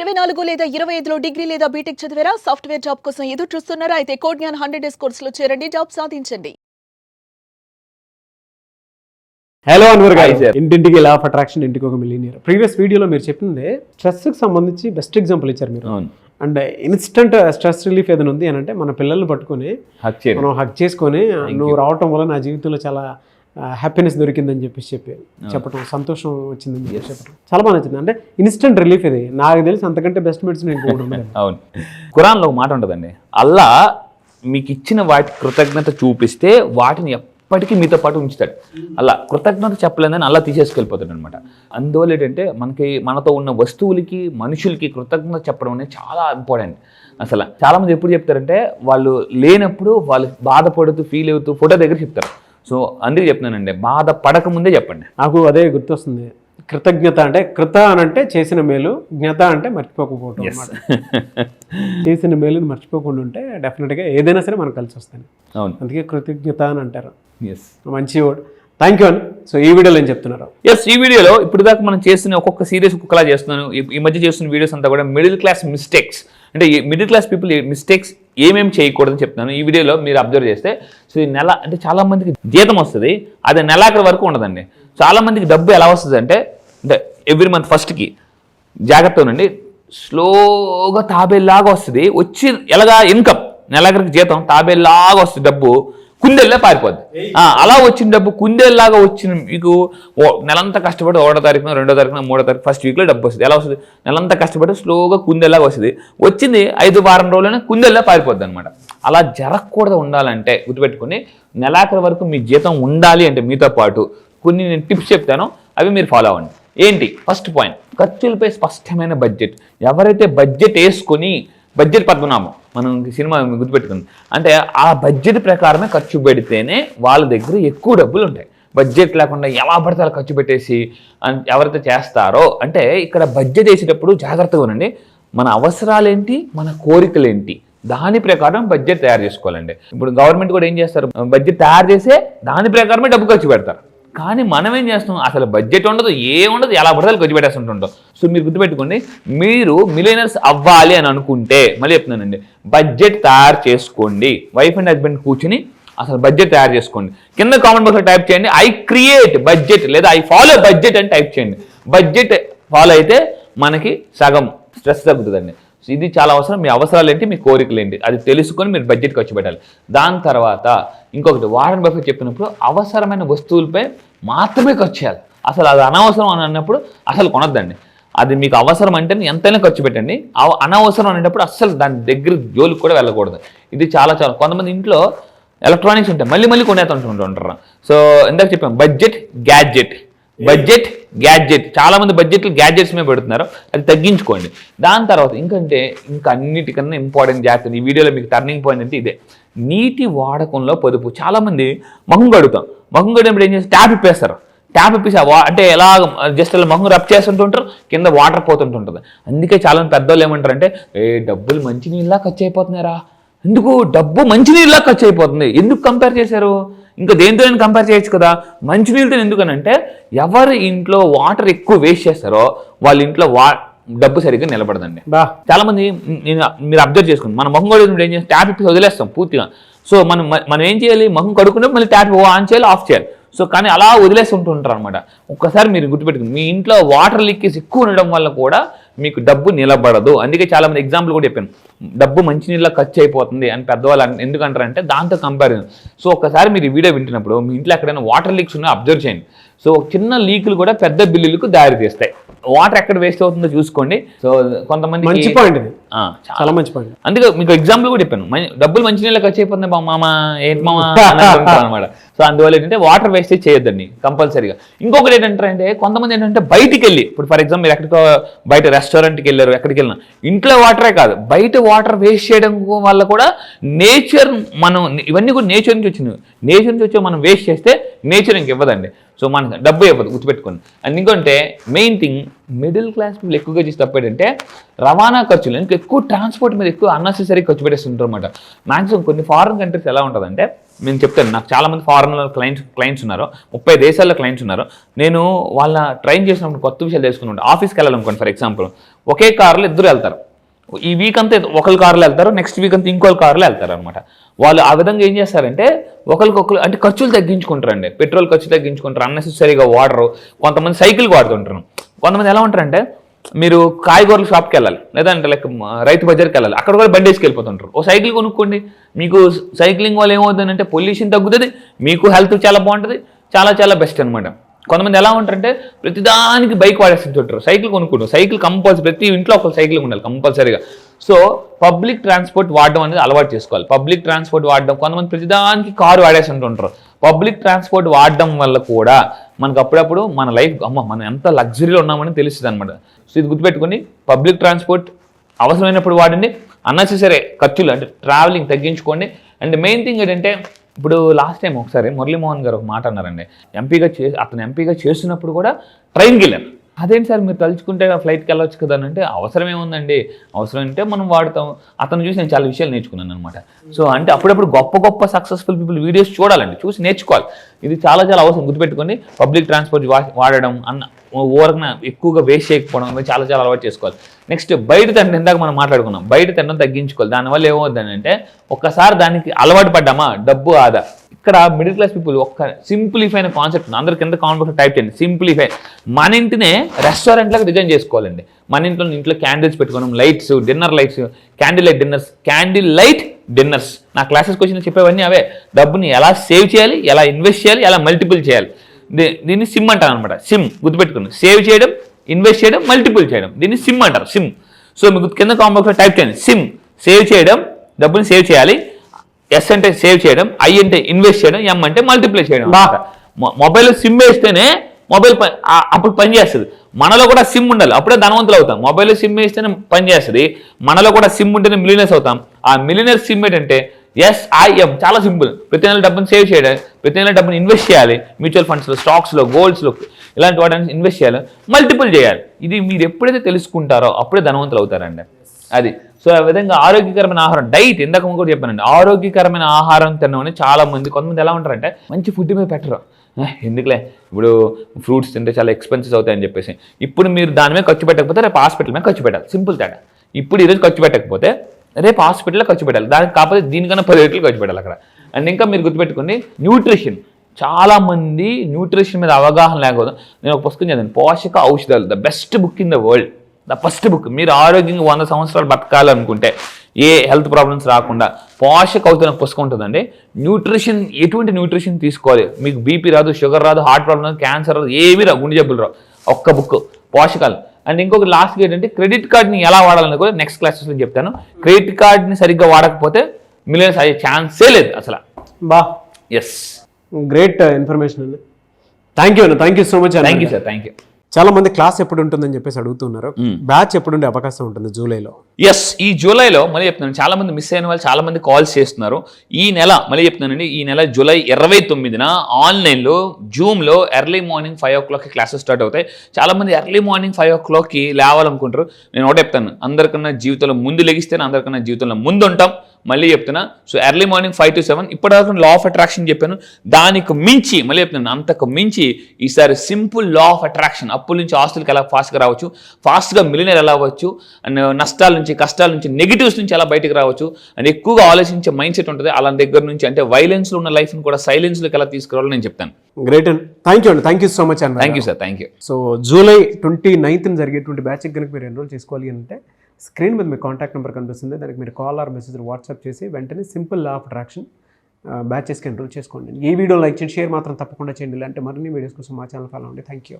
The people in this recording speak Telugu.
24 లేదా 25లో డిగ్రీ లేదా బీటెక్ చదివారా? సాఫ్ట్వేర్ జాబ్ కోసం ఎదురు చూస్తున్నారా? అయితే కోడ్ జ్ఞాన్ 100 డేస్ కోర్సులో చేరండి, జాబ్ సాధించండి. హలో అన్వర్ గారు, ఇంటింటికి లా ఆఫ్ అట్రాక్షన్, ఇంటికి ఒక మిలియనీర్. ప్రీవియస్ వీడియోలో మీరు చెప్పింది స్ట్రెస్కి సంబంధించి బెస్ట్ ఎగ్జాంపుల్ ఇచ్చారు మీరు. అండ్ ఇన్స్టెంట్ స్ట్రెస్ రిలీఫ్ ఏదైనా ఉంది అని అంటే మన పిల్లల్ని పట్టుకొని మనం హక్ చేసుకొని నువ్వు రావటం వల్ల నా జీవితంలో చాలా హ్యాపీనెస్ దొరికిందని చెప్పడం, సంతోషం వచ్చిందని చెప్పడం చాలా బాగా నచ్చింది. అంటే ఇన్స్టెంట్ రిలీఫ్ ఇది. నాకు తెలిసి అంతకంటే బెస్ట్ మెడిసిన్ ఇంకోటి. అవును, ఖురాన్లో ఒక మాట ఉంటుందండి, అల్లా మీకు ఇచ్చిన వాటి కృతజ్ఞత చూపిస్తే వాటిని ఎప్పటికీ మీతో పాటు ఉంచుతాడు. అలా కృతజ్ఞత చెప్పలేదని అలా తీసేసుకెళ్ళిపోతాడు అనమాట. అందువల్ల ఏంటంటే మనతో ఉన్న వస్తువులకి, మనుషులకి కృతజ్ఞత చెప్పడం అనేది చాలా ఇంపార్టెంట్. అసలు చాలామంది ఎప్పుడు చెప్తారంటే వాళ్ళు లేనప్పుడు వాళ్ళు బాధపడుతూ ఫీల్ అవుతూ ఫోటో దగ్గర చెప్తారు. సో అందుకే చెప్తున్నానండి, బాధ పడకముందే చెప్పండి. నాకు అదే గుర్తొస్తుంది. కృతజ్ఞత అంటే కృత అని అంటే చేసిన మేలు, జ్ఞత అంటే మర్చిపోకపోవడం అన్నమాట. చేసిన మేలుని మర్చిపోకుండా ఉంటే డెఫినెట్గా ఏదైనా సరే మనకు కలిసి వస్తాయి. అవును, అందుకే కృతజ్ఞత అని అంటారు. మంచి వర్డ్. థ్యాంక్ యూ అని. సో ఈ వీడియోలో ఏం చెప్తున్నారు? ఈ వీడియోలో ఇప్పుడు దాకా మనం చేస్తున్న ఒక్కొక్క సీరియస్ ఒక్కొక్కలా చేస్తున్నాను. ఈ మధ్య చేస్తున్న వీడియోస్ అంతా కూడా మిడిల్ క్లాస్ మిస్టేక్స్, అంటే మిడిల్ క్లాస్ పీపుల్ మిస్టేక్స్ ఏమేమి చేయకూడదని చెప్తున్నాను. ఈ వీడియోలో మీరు అబ్జర్వ్ చేస్తే, సో ఈ నెల అంటే చాలా మందికి జీతం వస్తుంది, అది నెలాఖరి వరకు ఉండదండి. చాలా మందికి డబ్బు ఎలా వస్తుంది అంటే ఎవ్రీ మంత్ ఫస్ట్కి జాగ్రత్తగా ఉండండి, స్లోగా తాబేలాగా వస్తుంది. వచ్చి ఎలాగా ఇన్కమ్ నెలాఖరికి జీతం తాబేలాగా వస్తుంది, డబ్బు కుందేళ్ళే పారిపోద్ది. అలా వచ్చిన డబ్బు కుందేళ్ళలాగా వచ్చిన మీకు నెలంతా కష్టపడి 1వ తారీఖున, 2వ తారీఖున, 3వ తారీఖు ఫస్ట్ వీక్లో డబ్బు వస్తుంది. ఎలా వస్తుంది? నెలంతా కష్టపడి స్లోగా కుందేళ్ళలాగా వస్తుంది. వచ్చింది 5 వారం రోజులనే కుందేళ్ళే పారిపోద్ది అనమాట. అలా జరగకూడదు. ఉండాలంటే గుర్తుపెట్టుకుని, నెలాఖరి వరకు మీ జీతం ఉండాలి అంటే మీతో పాటు కొన్ని నేను టిప్స్ చెప్తాను, అవి మీరు ఫాలో అవ్వండి. ఏంటి? ఫస్ట్ పాయింట్, ఖర్చులపై స్పష్టమైన బడ్జెట్. ఎవరైతే బడ్జెట్ వేసుకొని, బడ్జెట్ పద్మనాభం మనం సినిమా గుర్తుపెట్టుకుంది అంటే ఆ బడ్జెట్ ప్రకారమే ఖర్చు పెడితేనే వాళ్ళ దగ్గర ఎక్కువ డబ్బులు ఉంటాయి. బడ్జెట్ లేకుండా ఎలా పడితే అలా ఖర్చు పెట్టేసి ఎవరైతే చేస్తారో, అంటే ఇక్కడ బడ్జెట్ వేసేటప్పుడు జాగ్రత్తగా ఉండండి. మన అవసరాలేంటి, మన కోరికలేంటి, దాని ప్రకారం బడ్జెట్ తయారు చేసుకోవాలండి. ఇప్పుడు గవర్నమెంట్ కూడా ఏం చేస్తారు, బడ్జెట్ తయారు చేసే దాని ప్రకారమే డబ్బు ఖర్చు పెడతారు. కానీ మనం ఏం చేస్తాం, అసలు బడ్జెట్ ఉండదు, ఏముండదు, ఎలా పడితే ఖర్చు పెట్టేస్తుంటుంటాం. సో మీరు గుర్తుపెట్టుకోండి, మీరు మిలియనర్స్ అవ్వాలి అని అనుకుంటే, మళ్ళీ చెప్తున్నానండి, బడ్జెట్ తయారు చేసుకోండి. వైఫ్ అండ్ హస్బెండ్ కూర్చుని అసలు బడ్జెట్ తయారు చేసుకోండి. కింద కామెంట్ బాక్స్లో టైప్ చేయండి, ఐ క్రియేట్ బడ్జెట్ లేదా ఐ ఫాలో బడ్జెట్ అని టైప్ చేయండి. బడ్జెట్ ఫాలో అయితే మనకి సగం స్ట్రెస్ తగ్గుతుందండి. సో ఇది చాలా అవసరం. మీ అవసరాలు ఏంటి, మీ కోరికలు ఏంటి, అది తెలుసుకొని మీరు బడ్జెట్ ఖర్చు పెట్టాలి. దాని తర్వాత ఇంకొకటి, వారెన్ బఫెట్ చెప్పినప్పుడు అవసరమైన వస్తువులపై మాత్రమే ఖర్చు చేయాలి. అసలు అది అనవసరం అని అన్నప్పుడు అసలు కొనొద్దండి. అది మీకు అవసరం అంటే ఎంతైనా ఖర్చు పెట్టండి. అనవసరం అనేటప్పుడు అస్సలు దాని దగ్గర జోలికి కూడా వెళ్ళకూడదు. ఇది చాలా కొంతమంది ఇంట్లో ఎలక్ట్రానిక్స్ ఉంటాయి, మళ్ళీ కొనేస్తుంటారు. సో ఇందాక చెప్పాం, బడ్జెట్ గ్యాడ్జెట్. చాలా మంది బడ్జెట్లు గ్యాడ్జెట్స్ మీద పెడుతున్నారు, అది తగ్గించుకోండి. దాని తర్వాత ఇంకా అన్నిటికన్నా ఇంపార్టెంట్ జాగ్రత్త, ఈ వీడియోలో మీకు టర్నింగ్ పాయింట్ అంటే ఇదే, నీటి వాడకంలో పొదుపు. చాలా మంది మొహం కడిగినప్పుడు ఏం చేస్తారు, ట్యాప్ ఇప్పేస్తారు. ట్యాప్ ఇప్పేసి అంటే ఎలా జస్ట్ అలా మొహం రబ్ చేస్తుంటుంటారు, కింద వాటర్ పోతుంటుంటుంది. అందుకే చాలా మంది పెద్దవాళ్ళు ఏమంటారంటే, డబ్బులు మంచినీళ్ళ ఖర్చు అయిపోతున్నారా? ఎందుకు డబ్బు మంచినీళ్ళ ఖర్చు అయిపోతుంది, ఎందుకు కంపేర్ చేశారు? ఇంకా దేంతో కంపేర్ చేయొచ్చు కదా. మంచినీళ్ళతో ఎందుకనంటే, ఎవరి ఇంట్లో వాటర్ ఎక్కువ వేస్ట్ చేస్తారో వాళ్ళ ఇంట్లో డబ్బు సరిగ్గా నిలబడదండి. చాలా మంది మీరు అబ్జర్వ్ చేసుకోండి, మన మొహం కడుగునప్పుడు ఏం చేస్తాం, ట్యాప్ ఇప్పి వదిలేస్తాం పూర్తిగా. సో మనం ఏం చేయాలి, మొహం కడుక్కున్నప్పుడు మళ్ళీ ట్యాప్ ఆన్ చేయాలి, ఆఫ్ చేయాలి. సో కానీ అలా వదిలేస్తుంటుంటారు అనమాట. ఒక్కసారి మీరు గుర్తుపెట్టుకుని, మీ ఇంట్లో వాటర్ లీకేజ్ ఎక్కువ ఉండడం వల్ల కూడా మీకు డబ్బు నిలబడదు. అందుకే చాలా మంది ఎగ్జాంపుల్ కూడా చెప్పాను, డబ్బు మంచినీళ్ళ ఖర్చు అయిపోతుంది అని పెద్దవాళ్ళు ఎందుకంటారంటే దాంతో కంపారిజన్. సో ఒక్కసారి మీరు ఈ వీడియో వింటున్నప్పుడు మీ ఇంట్లో ఎక్కడైనా వాటర్ లీక్స్ ఉన్నా అబ్జర్వ్ చేయండి. సో చిన్న లీకులు కూడా పెద్ద బిల్లులకు దారి తీస్తాయి. వాటర్ ఎక్కడ వేస్ట్ అవుతుందో చూసుకోండి. సో కొంతమంది మంచి పాయింట్, చాలా మంచి పాయింట్. అందుకే మీకు ఎగ్జాంపుల్ కూడా చెప్పాను, డబ్బులు మంచినీళ్ళ ఖర్చు అయిపోతుంది మామ ఏంటి మామ అనమాట. సో అందువల్ల ఏంటంటే వాటర్ వేస్టేజ్ చేయొద్దండి కంపల్సరీగా. ఇంకొకటి ఏంటంటే, కొంతమంది ఏంటంటే బయటికి వెళ్ళి, ఇప్పుడు ఫర్ ఎగ్జాంపుల్ మీరు ఎక్కడికో బయట రెస్టారెంట్కి వెళ్ళారు, ఎక్కడికి వెళ్ళినా ఇంట్లో వాటరే కాదు, బయట వాటర్ వేస్ట్ చేయడం వల్ల కూడా నేచర్, మనం ఇవన్నీ కూడా నేచర్ నుంచి వచ్చినవి. నేచర్ నుంచి వచ్చి మనం వేస్ట్ చేస్తే నేచర్ ఇంక ఇవ్వదండి. సో మనకు డబ్బు ఇవ్వదు, గుర్తుపెట్టుకోండి. అండ్ ఇంకొంటే main thing, middle class people ఎక్కువగా చేసి తప్పు ఏంటంటే రవాణా ఖర్చులు, ఇంకా ఎక్కువ ట్రాన్స్పోర్ట్ మీద ఎక్కువ అన్నెసెసరీ ఖర్చు పెట్టేస్తుంటారు అనమాట. మ్యాక్సిమం కొన్ని ఫారిన్ కంట్రీస్ ఎలా ఉంటుందంటే, నేను చెప్తాను, నాకు చాలా మంది ఫారెన్లో క్లయింట్స్ ఉన్నారు, 30 దేశాల్లో క్లయింట్స్ ఉన్నారు. నేను వాళ్ళ ట్రైన్ చేసినప్పుడు కొత్త విషయాలు తెలుసుకున్నాను. ఆఫీస్కి వెళ్ళాలనుకోండి ఫర్ ఎగ్జాంపుల్, ఒకే కార్లో ఇద్దరు వెళ్తారు. ఈ వీక్ అంతా ఒకరి కార్లో వెళ్తారు, నెక్స్ట్ వీక్ అంతా ఇంకొక కార్లో వెళ్తారు అనమాట. వాళ్ళు ఆ విధంగా ఏం చేస్తారంటే ఒకరికొకరు అంటే ఖర్చులు తగ్గించుకుంటారండి. పెట్రోల్ ఖర్చు తగ్గించుకుంటారు, అన్నెసెసరీగా వాడరు. కొంతమంది సైకిల్ వాడుతుంటారు. కొంతమంది ఎలా ఉంటారంటే మీరు కాయగూరల షాప్కి వెళ్ళాలి, లేదంటే లైక్ రైతు బజార్కి వెళ్ళాలి, అక్కడ కూడా బండి వేసుకు వెళ్ళిపోతుంటారు. ఓ సైకిల్ కొనుక్కోండి, మీకు సైక్లింగ్ వల్ల ఏమవుతుందంటే పొల్యూషన్ తగ్గుతుంది, మీకు హెల్త్ చాలా బాగుంటుంది, చాలా చాలా బెస్ట్ అనమాట. కొంతమంది ఎలా ఉంటారంటే ప్రతిదానికి బైక్ వాడేస్తుంటారు, సైకిల్ కొనుక్కుంటారు. సైకిల్ కంపల్సరీ, ప్రతి ఇంట్లో ఒక సైకిల్ ఉండాలి కంపల్సరీగా. సో పబ్లిక్ ట్రాన్స్పోర్ట్ వాడడం అనేది అలవాటు చేసుకోవాలి. పబ్లిక్ ట్రాన్స్పోర్ట్ వాడడం, కొంతమంది ప్రతిదానికి కారు వాడేస్తుంటుంటారు. పబ్లిక్ ట్రాన్స్పోర్ట్ వాడడం వల్ల కూడా మనకు అప్పుడప్పుడు మన లైఫ్ మనం ఎంత లగ్జరీలో ఉన్నామని తెలుస్తుంది అనమాట. సో ఇది గుర్తుపెట్టుకుని పబ్లిక్ ట్రాన్స్పోర్ట్ అవసరమైనప్పుడు వాడండి, అన్నెసెసరీ ఖర్చులు అంటే ట్రావెలింగ్ తగ్గించుకోండి. అండ్ మెయిన్ థింగ్ ఏంటంటే ఇప్పుడు లాస్ట్ టైం ఒకసారి మురళీమోహన్ గారు ఒక మాట అన్నారండి, అతను ఎంపీగా చేస్తున్నప్పుడు కూడా ట్రైన్కి వెళ్ళారు. అదేంటి సార్ మీరు తలుచుకుంటే ఫ్లైట్కి వెళ్ళొచ్చు కదా అని అంటే, అవసరం ఏముందండి, అవసరం అంటే మనం వాడతాం. అతను చూసి నేను చాలా విషయాలు నేర్చుకున్నాను అనమాట. సో అంటే అప్పుడప్పుడు గొప్ప సక్సెస్ఫుల్ పీపుల్ వీడియోస్ చూడాలండి, చూసి నేర్చుకోవాలి. ఇది చాలా చాలా అవసరం. గుర్తుపెట్టుకోండి, పబ్లిక్ ట్రాన్స్పోర్ట్ వాడడం ఓరకన ఎక్కువగా వేస్ట్ చేయకపోవడం చాలా చాలా అలవాటు చేసుకోవాలి. నెక్స్ట్ బయట తినడం, ఇందాక మనం మాట్లాడుకున్నాం, బయట తినడం తగ్గించుకోవాలి. దానివల్ల ఏమవుతుందని అంటే ఒక్కసారి దానికి అలవాటు పడ్డామా డబ్బు ఆదా. ఇక్కడ మిడిల్ క్లాస్ పీపుల్ ఒక్క సింప్లిఫై అయిన కాన్సెప్ట్, అందరి కింద కామెంట్ టైప్ చేయండి, సింప్లిఫై. మన ఇంటినే రెస్టారెంట్లకు డిజైన్ చేసుకోవాలండి. మన ఇంట్లో క్యాండిల్స్ పెట్టుకోవడం, lights, dinner lights, candle light dinners. నా క్లాసెస్కి వచ్చిన చెప్పేవన్నీ అవే. డబ్బుని ఎలా సేవ్ చేయాలి, ఎలా ఇన్వెస్ట్ చేయాలి, ఎలా మల్టిపుల్ చేయాలి. దీన్ని సిమ్ అంటారు అనమాట. సిమ్ గుర్తుపెట్టుకుని, సేవ్ చేయడం, ఇన్వెస్ట్ చేయడం, మల్టిపుల్ చేయడం, దీన్ని సిమ్ అంటారు. సిమ్. సో మీకు కింద కామెంట్ బాక్స్లో టైప్ చేయండి, సిమ్ సేవ్ చేయడం, డబ్బుని సేవ్ చేయాలి. ఎస్ అంటే సేవ్ చేయడం, ఐ అంటే ఇన్వెస్ట్ చేయడం, ఎం అంటే మల్టిప్లై చేయడం. మొబైల్ సిమ్ వేస్తేనే మొబైల్ అప్పుడు పనిచేస్తుంది. మనలో కూడా సిమ్ ఉండాలి, అప్పుడే ధనవంతులు అవుతాం. మొబైల్ సిమ్ వేస్తేనే పనిచేస్తుంది, మనలో కూడా సిమ్ ఉంటేనే మిలియనర్స్ అవుతాం. ఆ మిలియనర్ సిమ్ ఏంటంటే SIM, చాలా సింపుల్. ప్రతి నెల డబ్బుని సేవ్ చేయడం, ప్రతి నెల డబ్బుని ఇన్వెస్ట్ చేయాలి. మ్యూచువల్ ఫండ్స్లో, స్టాక్స్లో, గోల్డ్స్లో, ఇలాంటి వాటిని ఇన్వెస్ట్ చేయాలి, మల్టిపుల్ చేయాలి. ఇది మీరు ఎప్పుడైతే తెలుసుకుంటారో అప్పుడే ధనవంతులు అవుతారండి. అది. సో ఆ విధంగా ఆరోగ్యకరమైన ఆహారం, డైట్, ఇందాక కూడా చెప్పానండి, ఆరోగ్యకరమైన ఆహారం తినమని చాలా మంది. కొంతమంది ఎలా ఉంటారంటే మంచి ఫుడ్ మీద పెట్టరు, ఎందుకులే ఇప్పుడు ఫ్రూట్స్ తింటే చాలా ఎక్స్పెన్సెస్ అవుతాయని చెప్పేసి. ఇప్పుడు మీరు దాని మీద ఖర్చు పెట్టకపోతే రేపు హాస్పిటల్ మీద ఖర్చు పెట్టాలి. సింపుల్ తేడా. ఇప్పుడు ఈరోజు ఖర్చు పెట్టకపోతే రేపు హాస్పిటల్లో ఖర్చు పెట్టాలి. దానికి కాకపోతే దీనికన్నా 10 రెట్లు ఖర్చు పెట్టాలి అక్కడ. అండ్ ఇంకా మీరు గుర్తుపెట్టుకోండి, న్యూట్రిషన్. చాలామంది న్యూట్రిషన్ మీద అవగాహన లేకపోతే, నేను ఒక పుస్తకం చదివాను, పోషక ఔషధాలు, the best book in the world, the first book. మీరు ఆరోగ్యంగా 100 సంవత్సరాలు బతకాలనుకుంటే, ఏ హెల్త్ ప్రాబ్లమ్స్ రాకుండా, పోషక ఔషధం పుస్తకం ఉంటుందండి. న్యూట్రిషన్, ఎటువంటి న్యూట్రిషన్ తీసుకోవాలి, మీకు బీపీ రాదు, షుగర్ రాదు, హార్ట్ ప్రాబ్లమ్ రాదు, క్యాన్సర్ రాదు, ఏమీ రాదు, గుండె జబ్బులు రావు, ఒక్క బుక్ పోషకాలు. అండ్ ఇంకొక లాస్ట్ ఏంటంటే క్రెడిట్ కార్డ్ని ఎలా వాడాలని కూడా నెక్స్ట్ క్లాసెస్లో చెప్తాను. క్రెడిట్ కార్డ్ని సరిగ్గా వాడకపోతే మిలియనర్స్ అయ్యే ఛాన్సే లేదు అసలు. ఎస్, గ్రేట్ ఇన్ఫర్మేషన్ అండి. Thank you so much. Thank you sir, thank you. చాలా మంది క్లాస్ ఎప్పుడు ఉంటుందని చెప్పేసి అడుగుతున్నారు. బ్యాచ్ ఎప్పుడు ఉండే అవకాశం ఉంటుంది జూలైలో? ఎస్, ఈ జూలైలో మళ్ళీ చెప్తున్నాను, చాలా మంది మిస్ అయిన వాళ్ళు చాలా మంది కాల్స్ చేస్తున్నారు. ఈ నెల మళ్ళీ చెప్తున్నానండి, ఈ నెల జూలై 29న ఆన్లైన్లో జూమ్లో ఎర్లీ మార్నింగ్ 5 o'clockకి క్లాసెస్ స్టార్ట్ అవుతాయి. చాలా మంది ఎర్లీ మార్నింగ్ 5 o'clockకి లేవాలనుకుంటారు. నేను ఒకటే చెప్తాను, అందరికన్నా జీవితంలో ముందు లెగిస్తేనే అందరికన్నా జీవితంలో ముందు ఉంటాం. మళ్ళీ చెప్తున్నా, సో ఎర్లీ మార్నింగ్ 5 to 7. ఇప్పటివరకు లా ఆఫ్ అట్రాక్షన్ చెప్పాను, దానికి మించి మళ్ళీ చెప్తున్నాను, అంతకు మించి ఈసారి సింపుల్ లా ఆఫ్ అట్రాక్షన్. అప్పుల నుంచి ఆస్తులకి ఎలా ఫాస్ట్గా రావచ్చు, ఫాస్ట్గా మిలియనర్ ఎలా అవ్వచ్చు, అండ్ నష్టాల నుంచి, కష్టాల నుంచి, నెగిటివ్స్ నుంచి ఎలా బయటకు రావచ్చు, అండ్ ఎక్కువగా ఆలోచించే మైండ్ సెట్ ఉంటుంది. అలా దగ్గర నుంచి అంటే వైలెన్స్లో ఉన్న లైఫ్ని కూడా సైలెన్స్లోకి ఎలా తీసుకురావాలో నేను చెప్తాను. గ్రేట్ అండి, థ్యాంక్ యూ సో మచ్ అండి. Thank you sir, thank you. So July 29న జరిగేటువంటి బ్యాచ్కి కనుక మీరు ఎన్రోల్ చేసుకోవాలి అంటే స్క్రీన్ మీద మీ కాంటాక్ట్ నెంబర్ కనిపిస్తుంది, దానికి మీరు కాల్ ఆర్ మెసేజ్ వాట్సాప్ చేసి వెంటనే సింపుల్ లా ఆఫ్ అట్రాక్షన్ బ్యాచెస్కి ఎన్రోల్ చేసుకోండి. ఈ వీడియో లైక్ చేయండి, షేర్ మాత్రం తప్పకుండా చేయండి. ఇలాంటి మరిన్ని వీడియోస్ కోసం మా ఛానల్ ఫాలో అవ్వండి. Thank you.